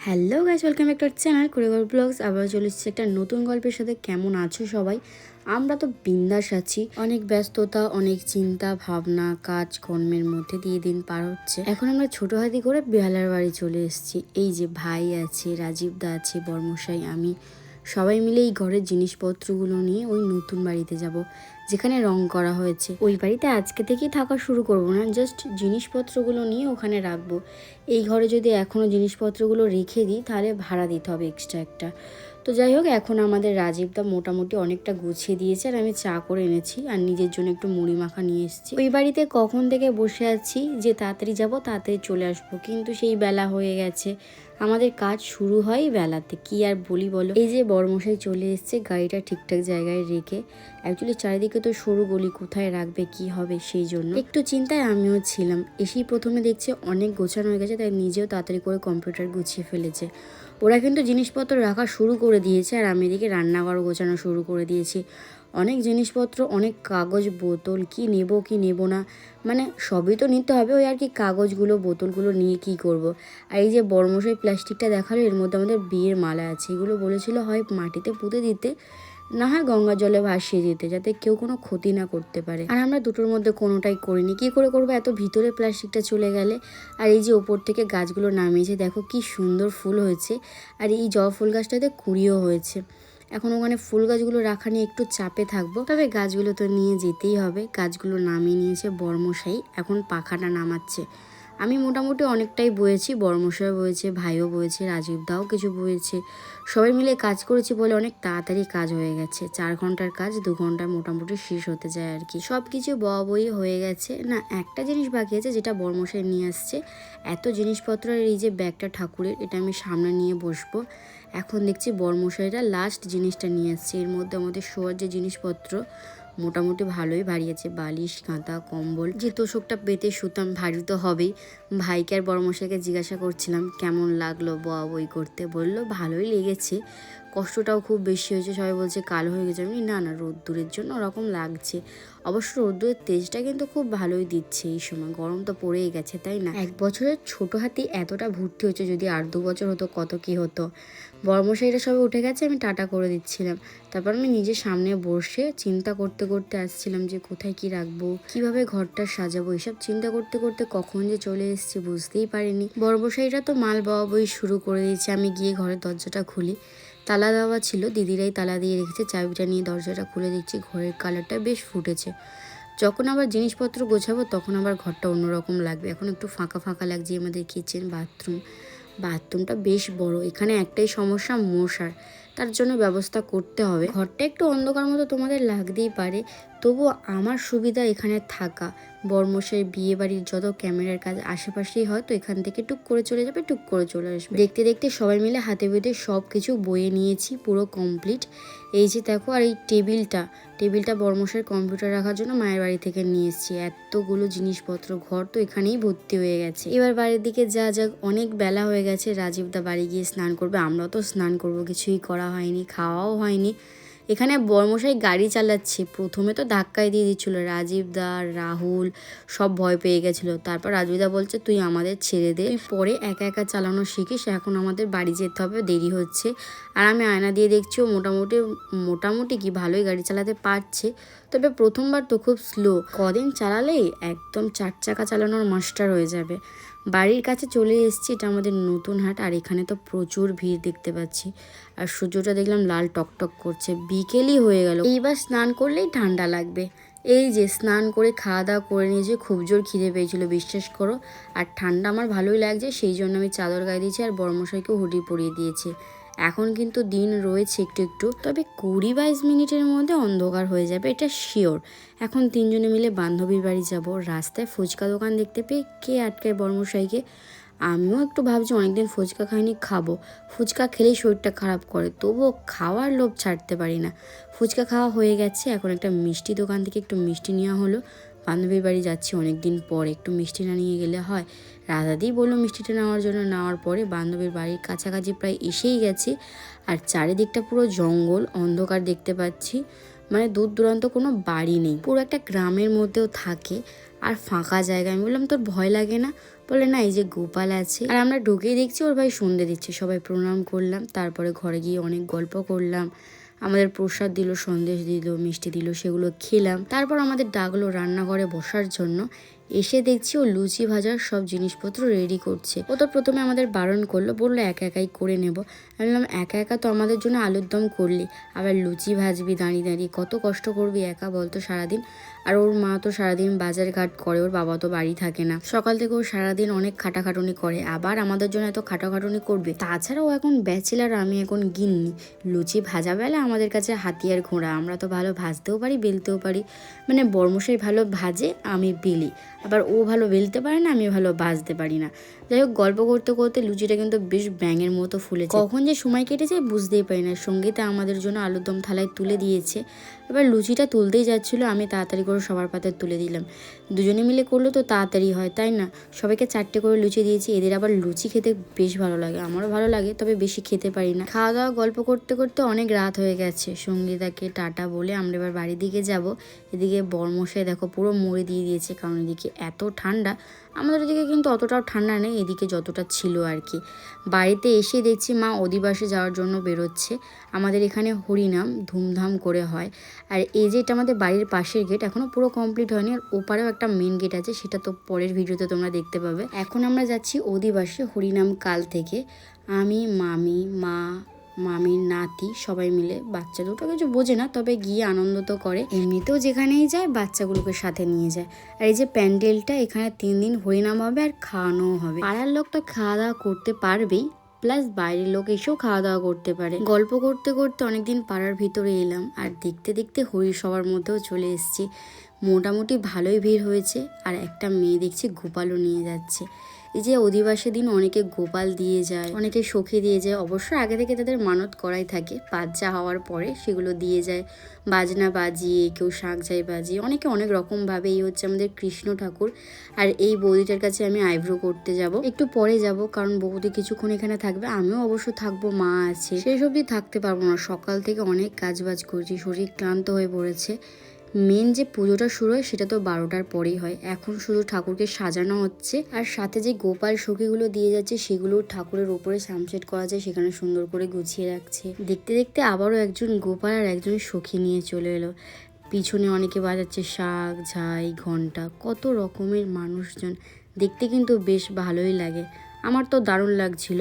Hello guys, welcome back to our channel Kurighar blogs. আবার চলে এসেছি একটা নতুন গল্পের সাথে। কেমন আছো সবাই? আমরা তো বিন্দাস আছি। অনেক ব্যস্ততা, অনেক চিন্তা ভাবনা, কাজ কর্মের মধ্যে দিয়ে দিন পার হচ্ছে। এখন আমরা ছোট হাতি করে বেহালার বাড়ি চলে এসেছি। এই যে ভাই আছে, রাজীব দা আছে, বর্মশাই, আমি সবাই মিলে এই ঘরের জিনিসপত্রগুলো নিয়ে ওই নতুন বাড়িতে যাব, যেখানে রং করা হয়েছে। ওই বাড়িতে আজকে থেকেই থাকা শুরু করব না, জাস্ট জিনিসপত্রগুলো নিয়ে ওখানে রাখবো। এই ঘরে যদি এখনও জিনিসপত্রগুলো রেখে দিই তাহলে ভাড়া দিতে হবে এক্সট্রা একটা। তো যাই হোক, এখন আমাদের রাজীবদা মোটামুটি অনেকটা গুছিয়ে দিয়েছে, আর আমি চা করে এনেছি আর নিজের জন্য একটু মুড়ি মাখা নিয়ে এসেছি। ওই বাড়িতে কখন থেকে বসে আছি যে তাড়াতাড়ি যাব, তাড়াতাড়ি চলে আসবো, কিন্তু সেই বেলা হয়ে গেছে। আমাদের কাজ শুরু হয় বেলাতে, কি আর বলি বলো। এই যে বড়মশাই চলে এসছে গাড়িটা ঠিকঠাক জায়গায় রেখে। অ্যাকচুয়ালি চারিদিকে তো সরু গলি, কোথায় রাখবে কি হবে, সেই জন্য একটু চিন্তায় আমিও ছিলাম। এসেই প্রথমে দেখছে অনেক গোছানো হয়ে গেছে, তাই নিজেও তাড়াতাড়ি করে কম্পিউটার গুছিয়ে ফেলেছে। ওরা কিন্তু জিনিসপত্র রাখা শুরু করে দিয়েছে, আর আমি এদিকে রান্নাঘর গোছানো শুরু করে দিয়েছি। অনেক জিনিসপত্র, অনেক কাগজ, বোতল, কি নেব কি নেব না, মানে সবই তো নিতে হবে। ওই আর কি কাগজগুলো, বোতলগুলো নিয়ে কি করব। আর এই যে বড়মশাই প্লাস্টিকটা দেখালো, এর মধ্যে আমাদের বিয়ের মালা আছে। এগুলো বলেছিল হয় মাটিতে পুঁতে দিতে, না হয় গঙ্গা জলে ভাসিয়ে দিতে, যাতে কেউ কোনো ক্ষতি না করতে পারে। আর আমরা দুটোর মধ্যে কোনোটাই করিনি। কি করে করবো এত ভিতরে প্লাস্টিকটা চলে গেলে। আর এই যে ওপর থেকে গাছগুলো নামিয়েছে, দেখো কি সুন্দর ফুল হয়েছে। আর এই জবা ফুল গাছটাতে কুঁড়িও হয়েছে। এখন ওখানে ফুল গাছগুলো রাখা নিয়ে একটু চাপে থাকবো, তবে গাছগুলো তো নিয়ে যেতেই হবে। গাছগুলো নামিয়ে নিয়েছে বর্মশাই, এখন পাখাটা নামাচ্ছে। আমি মোটামুটি অনেকটাই বয়েছি, বড়মশাই বয়েছে, ভাইও বয়েছে, রাজীব দাও কিছু বয়েছে। সবাই মিলে কাজ করেছি বলে অনেক তাড়াতাড়ি কাজ হয়ে গেছে। 4 ঘন্টার কাজ 2 ঘন্টায় মোটামুটি শেষ হতে যায় আর কি। সব কিছু বই হয়ে গেছে। না, একটা জিনিস বাকি আছে, যেটা বড়মশাই নিয়ে আসছে। এত জিনিসপত্র আর এই যে ব্যাগটা ঠাকুরের, এটা আমি সামনে নিয়ে বসবো। এখন দেখছি বড়মশাইরা লাস্ট জিনিসটা নিয়ে আসছে। এর মধ্যে আমাদের শোয়ার যে জিনিসপত্র মোটামুটি ভালোই ভারী আছে, বালিশ, কাঁথা, কম্বল। যে তোষকটা পেতে শুতাম, ভারী তো হবেই। ভাইকে আর বড়মশাইকে জিজ্ঞাসা করছিলাম কেমন লাগলো বই করতে, বললো ভালোই লেগেছে, কষ্টটাও খুব বেশি হয়েছে। সবাই বলছে কালো হয়ে গেছে। আমি না না, রোদ্দুরের জন্য ওরকম লাগছে। অবশ্য রোদ্দুরের তেজটা কিন্তু খুব ভালোই দিচ্ছে এই সময়, গরম তো পড়েই গেছে, তাই না? 1 বছরের ছোট হাতি এতটা ভর্তি হচ্ছে, যদি আর 2 বছর হতো কত কি হতো। বড়মশাইরা সবাই উঠে গেছে, আমি টাটা করে দিচ্ছিলাম। তারপর আমি নিজের সামনে বসে চিন্তা করতে করতে আসছিলাম যে কোথায় কি রাখবো, কিভাবে ঘরটা সাজাবো। এসব চিন্তা করতে করতে কখন যে চলে এসেছি বুঝতেই পারিনি। বড়মশাইরা তো মাল বই শুরু করে দিয়েছে। আমি গিয়ে ঘরের দরজাটা খুলি, তালা দেওয়া ছিল, দিদিরাই তালা দিয়ে রেখেছে। চাবিটা নিয়ে দরজাটা খুলে দেখছি ঘরের কালারটা বেশ ফুটেছে। যখন আবার জিনিসপত্র গোছাবো তখন আবার ঘরটা অন্যরকম লাগবে। এখন একটু ফাঁকা ফাঁকা লাগছে। আমাদের কিচেন, বাথরুমটা বেশ বড়। এখানে একটাই সমস্যা, মশার, তার জন্য ব্যবস্থা করতে হবে। ঘরটা একটু অন্ধকার মতো তোমাদের লাগতেই পারে, তবু আমার সুবিধা এখানে থাকা। বর্মশাই বিয়ে বাড়ির যত ক্যামেরার কাজ আশেপাশেই হয়, তো এখান থেকে টুক করে চলে যাবে, টুক করে চলে আসবে। দেখতে দেখতে সবাই মিলে হাতে বেঁধে সব কিছু বয়ে নিয়েছি, পুরো কমপ্লিট। এই যে দেখো, আর এই টেবিলটা বর্মশাইয়ের কম্পিউটার রাখার জন্য মায়ের বাড়ি থেকে নিয়ে এসেছি। এতগুলো জিনিসপত্র, ঘর তো এখানেই ভর্তি হয়ে গেছে। এবার বাড়ির দিকে যাক, অনেক বেলা হয়ে গেছে। রাজীবদা বাড়ি গিয়ে স্নান করবে, আমরাও তো স্নান করবো। কিছুই করা হয়নি, খাওয়াও হয়নি। এখানে বর্মশাই গাড়ি চালাচ্ছে, প্রথমে তো ধাক্কায় দিয়ে দিচ্ছিল। রাজীবদা, রাহুল সব ভয় পেয়ে গেছিলো। তারপর রাজীবদা বলছে তুই আমাদের ছেড়ে দে, তুই পরে একা একা চালানো শিখিস, এখন আমাদের বাড়ি যেতে হবে, দেরি হচ্ছে। আর আমি আয়না দিয়ে দেখছি ও মোটামুটি কি ভালোই গাড়ি চালাতে পারছে, তবে প্রথমবার তো খুব স্লো। কদিন চালালেই একদম 4 চাকা চালানোর মাস্টার হয়ে যাবে। বাড়ির কাছে চলে এসেছি, এটা আমাদের নতুন হাট। আর এখানে তো প্রচুর ভিড় দেখতে পাচ্ছি। আর সূর্যটা দেখলাম লাল টকটক করছে, বিকেলই হয়ে গেল। এইবার স্নান করলেই ঠান্ডা লাগবে। এই যে স্নান করে খাওয়া দাওয়া করে নিয়েছি, খুব জোর খিদে পেয়েছিল বিশ্বাস করো। আর ঠান্ডা আমার ভালোই লাগছে, সেই জন্য আমি চাদর গায়ে দিয়েছি, আর বড়মশাইকেও হুডি পরিয়ে দিয়েছি। এখন কিন্তু দিন রয়েছে একটু একটু, তবে 20-22 মিনিটের মধ্যে অন্ধকার হয়ে যাবে, এটা শিওর। এখন 3 জনে মিলে বান্ধবীর বাড়ি যাব। রাস্তায় ফুচকা দোকান দেখতে পেয়ে কে আটকায় বর্মশাইকে। আমিও একটু ভাবছি অনেকদিন ফুচকা খাইনি, খাবো। ফুচকা খেলেই শরীরটা খারাপ করে, তবুও খাওয়ার লোভ ছাড়তে পারি না। ফুচকা খাওয়া হয়ে গেছে, এখন একটা মিষ্টি দোকান থেকে একটু মিষ্টি নেওয়া হলো। বান্ধবীর বাড়ি যাচ্ছি অনেক দিন পর, একটু মিষ্টি না নিয়ে গেলে হয়। রাধাদিই বললো মিষ্টিটা নেওয়ার জন্য। নেওয়ার পরে বান্ধবীর বাড়ির কাছাকাছি প্রায় এসেই গেছি। আর চারিদিকটা পুরো জঙ্গল, অন্ধকার দেখতে পাচ্ছি। মানে দূর দূরান্ত কোনো বাড়ি নেই, পুরো একটা গ্রামের মধ্যেও থাকে আর ফাঁকা জায়গা। আমি বললাম তোর ভয় লাগে না? বলে না, এই যে গোপাল আছে। আর আমরা ঢুকেই দেখছি ওর ভাই সন্ধে দিচ্ছে, সবাই প্রণাম করলাম, তারপরে ঘরে গিয়ে অনেক গল্প করলাম, আমাদের প্রসাদ দিল, সন্দেশ দিল, মিষ্টি দিল, সেগুলো খেলাম। তারপর আমাদের ডাকলো রান্নাঘরে বসার জন্য। এসে দেখছি ও লুচি ভাজার সব জিনিসপত্র রেডি করছে। ও তো প্রথমে আমাদের বারণ করলো, বললো একা একাই করে নেব। আমি বললাম একা একা তো আমাদের জন্য আলুর দম করলি, আবার লুচি ভাজবি দাঁড়িয়ে দাঁড়িয়ে, কত কষ্ট করবি একা বলতো সারাদিন। আর ওর মা তো সারাদিন বাজার ঘাট করে, ওর বাবা তো বাড়ি থাকে না, সকাল থেকে ও সারাদিন অনেক খাটাখাটুনি করে, আবার আমাদের জন্য এত খাটাখাটুনি করবে। তাছাড়াও এখন ব্যাচেলার, আমি এখন গিন্নি, লুচি ভাজা বেলা আমাদের কাছে হাতিয়ার ঘোড়া। আমরা তো ভালো ভাজতেও পারি, বেলতেও পারি, মানে বর্মশাই ভালো ভাজে, আমি বেলি, আবার ও ভালো বেলতে পারে না, আমি ভালো ভাজতে পারি না। যাই হোক, গল্প করতে করতে লুচিটা কিন্তু বেশ ব্যাঙের মতো ফুলেছে, কখন যে সময় কেটেছে বুঝতেই পারি না। সঙ্গীতা আমাদের জন্য আলুর দম থালায় তুলে দিয়েছে। এবার লুচিটা তুলতেই যাচ্ছিলো, আমি তাড়াতাড়ি করে সবার পাতে তুলে দিলাম। দুজনে মিলে করলে তো তাড়াতাড়ি হয়, তাই না? সবাইকে 4টে করে লুচি দিয়েছি। এদের আবার লুচি খেতে বেশ ভালো লাগে, আমারও ভালো লাগে, তবে বেশি খেতে পারি না। খাওয়া দাওয়া গল্প করতে করতে অনেক রাত হয়ে গেছে। সঙ্গীতাকে টাটা বলে আমরা এবার বাড়ির দিকে যাব। এদিকে বরমশাই দেখো পুরো মুড়ি দিয়ে দিয়েছে, কারণ এদিকে এত ঠান্ডা। আমাদের এদিকে কিন্তু অতটাও ঠান্ডা নেই, এদিকে যতটা ছিল আর কি। বাড়িতে এসে দেখছি মা অধিবাসে যাওয়ার জন্য বেরোচ্ছে। আমাদের এখানে হরিনাম ধুমধাম করে হয়। আর এই যে এটা আমাদের বাড়ির পাশের গেট, এখনও পুরো কমপ্লিট হয়নি। আর ওপারেও একটা মেন গেট আছে, সেটা তো পরের ভিডিওতে তোমরা দেখতে পাবে। এখন আমরা যাচ্ছি অধিবাসে হরিনাম কাল থেকে। আমি, মামি, মা, মামির নাতি সবাই মিলে। বাচ্চা দুটো কিছু বোঝে না, তবে গিয়ে আনন্দ তো করে, এমনিতেও যেখানেই যায় বাচ্চাগুলোকে সাথে নিয়ে যায়। আর এই যে প্যান্ডেলটা, এখানে 3 দিন হরিনাম হবে আর খাওয়ানোও হবে। পাড়ার লোক তো খাওয়া দাওয়া করতে পারবেই, প্লাস বাইরের লোক এসেও খাওয়া দাওয়া করতে পারে। গল্প করতে করতে অনেকদিন পাড়ার ভিতরে এলাম, আর দেখতে দেখতে হরি সবার মধ্যেও চলে এসেছি। মোটামুটি ভালোই ভিড় হয়েছে। আর একটা মেয়ে দেখছি গোপালও নিয়ে যাচ্ছে। এই যে অধিবাসের দিন অনেকে গোপাল দিয়ে যায়, অনেকে সখী দিয়ে যায়। অবশ্য আগে থেকে তাদের মানত করাই থাকে, বাচ্চা হওয়ার পরে সেগুলো দিয়ে যায়, বাজনা বাজিয়ে, কেউ শাঁখজাই বাজিয়ে, অনেকে অনেক রকমভাবে। এই হচ্ছে আমাদের কৃষ্ণ ঠাকুর। আর এই বৌদিটার কাছে আমি আইব্রো করতে যাব, একটু পরে যাব, কারণ বৌদি কিছুক্ষণ এখানে থাকবে, আমিও অবশ্য থাকবো, মা আছে। সেই সব দিয়ে থাকতে পারবো না, সকাল থেকে অনেক কাজবাজ করছি, শরীর ক্লান্ত হয়ে পড়েছে। মেন যে পুজোটা শুরু হয় সেটা তো 12টার পরেই হয়। এখন শুধু ঠাকুরকে সাজানো হচ্ছে, আর সাথে যে গোপাল সখীগুলো দিয়ে যাচ্ছে সেগুলো ঠাকুরের উপরে সামসেট করা যায়, সেখানে সুন্দর করে গুছিয়ে রাখছে। দেখতে দেখতে আবারও একজন গোপাল আর একজন সখী নিয়ে চলে এলো। পিছনে অনেকে বাজাচ্ছে শাঁখ, ঝাই, ঘন্টা, কত রকমের মানুষজন। দেখতে কিন্তু বেশ ভালোই লাগে, আমার তো দারুণ লাগছিল।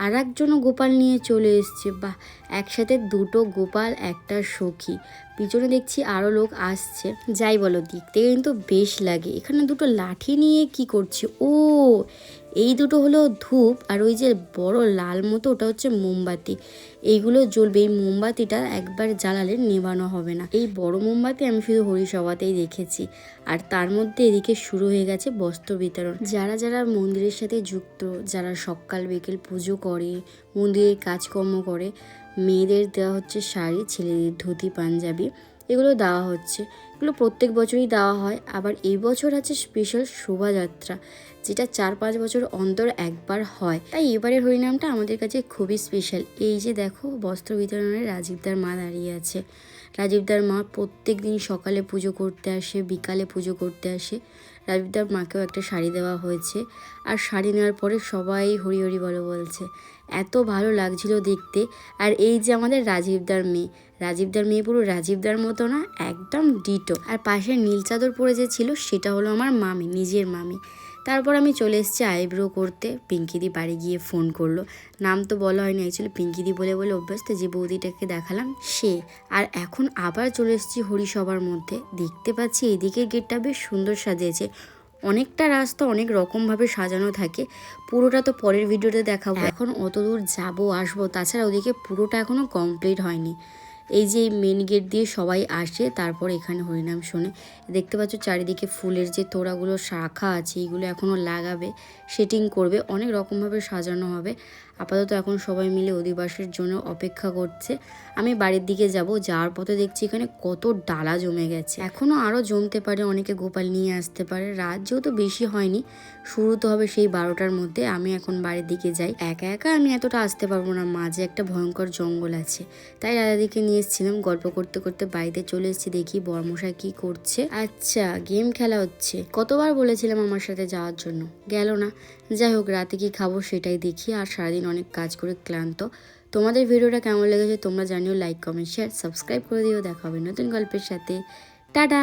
আর একজনও গোপাল নিয়ে চলে এসছে। বাহ, একসাথে দুটো গোপাল, একটা সখী। পিছনে দেখছি আরও লোক আসছে। যাই বলো, দেখতে কিন্তু বেশ লাগে। এখানে দুটো লাঠি নিয়ে কি করছে? ও, এই দুটো হলো ধূপ, আর ওই যে বড় লাল মতো ওটা হচ্ছে মোমবাতি। এইগুলো জ্বলবে। এই মোমবাতিটা একবার জ্বালালে নেভানো হবে না। এই বড় মোমবাতি আমি শুধু হরিসভাতেই দেখেছি। আর তার মধ্যে এদিকে শুরু হয়ে গেছে বস্ত্র বিতরণ। যারা যারা মন্দিরের সাথে যুক্ত, যারা সকাল বিকেল পুজো করে, মন্দিরের কাজকর্ম করে, মেয়েদের দেওয়া হচ্ছে শাড়ি, ছেলেদের ধুতি পাঞ্জাবি, এগুলো দেওয়া হচ্ছে। এগুলো প্রত্যেক বছরই দেওয়া হয়। আবার এই বছর আছে স্পেশাল শোভাযাত্রা, যেটা 4-5 বছর অন্তর একবার হয়। তাই এবারের হরিনামটা আমাদের কাছে খুবই স্পেশাল। এই যে দেখো, বস্ত্র বিতরণের রাজীবদার মা দাঁড়িয়ে আছে। রাজীবদার মা প্রত্যেক দিন সকালে পুজো করতে আসে, বিকালে পুজো করতে আসে। রাজীবদার মাকেও একটা শাড়ি দেওয়া হয়েছে। আর শাড়ি নেওয়ার পরে সবাই হরি হরি বলো বলছে, এত ভালো লাগছিল দেখতে। আর এই যে আমাদের রাজীবদার মেয়ে, রাজীবদার মেয়ে পুরো রাজীবদার মতো না, একদম ডিটো। আর পাশে নীল চাদর পরে যে ছিল সেটা হলো আমার মামি, নিজের মামি। তারপর আমি চলে এসেছি আইব্রো করতে। পিঙ্কিদি বাড়ি গিয়ে ফোন করলো, নাম তো বলা হয়নি, অ্যাকচুয়ালি পিঙ্কিদি বলে বলে অভ্যাস, তো যে বৌদিটাকে দেখালাম সে। আর এখন আবার চলে এসেছি হরিসভার মধ্যে। দেখতে পাচ্ছি এদিকের গেটটা বেশ সুন্দর সাজিয়েছে। অনেকটা রাস্তা অনেক রকমভাবে সাজানো থাকে, পুরোটা তো পরের ভিডিওতে দেখাবো। এখন অত দূর যাবো আসবো, তাছাড়া ওদিকে পুরোটা এখনও কমপ্লিট হয়নি। এই যে মেন গেট দিয়ে সবাই আসে, তারপর এখানে হরিনাম শোনে। দেখতে পাচ্ছ চারিদিকে ফুলের যে তোড়াগুলো রাখা আছে, এইগুলো এখনও লাগাবে, সেটিং করবে, অনেক রকমভাবে সাজানো হবে। আপাতত এখন সবাই মিলে অধিবাসের জন্য অপেক্ষা করছে। আমি বাড়ির দিকে যাব, যাওয়ার পথে দেখছি এখানে কত ডালা জমে গেছে, এখনো আরো জমতে পারে, অনেকে গোপাল নিয়ে আসতে পারে। রাত যেহেতু বেশি হয়নি, শুরু তো হবে সেই 12টার মধ্যে। আমি এখন বাড়ির দিকে যাই। একা একা আমি এতটা আসতে পারবো না, মাঝে একটা ভয়ঙ্কর জঙ্গল আছে, তাই দাদাদিকে নিয়ে এসেছিলাম। গল্প করতে করতে বাড়িতে চলে এসেছি, দেখি বর্মশাই কি করছে। আচ্ছা, গেম খেলা হচ্ছে। কতবার বলেছিলাম আমার সাথে যাওয়ার জন্য, গেল না। যাই হোক, রাতে কি খাবো সেটাই দেখি। আর সারাদিন অনেক কাজ করে ক্লান্ত। তোমাদের ভিডিওটা কেমন লেগেছে তোমরা জানিও। লাইক কমেন্ট শেয়ার সাবস্ক্রাইব করে দিও। দেখা হবে নতুন গল্পের সাথে। টাটা।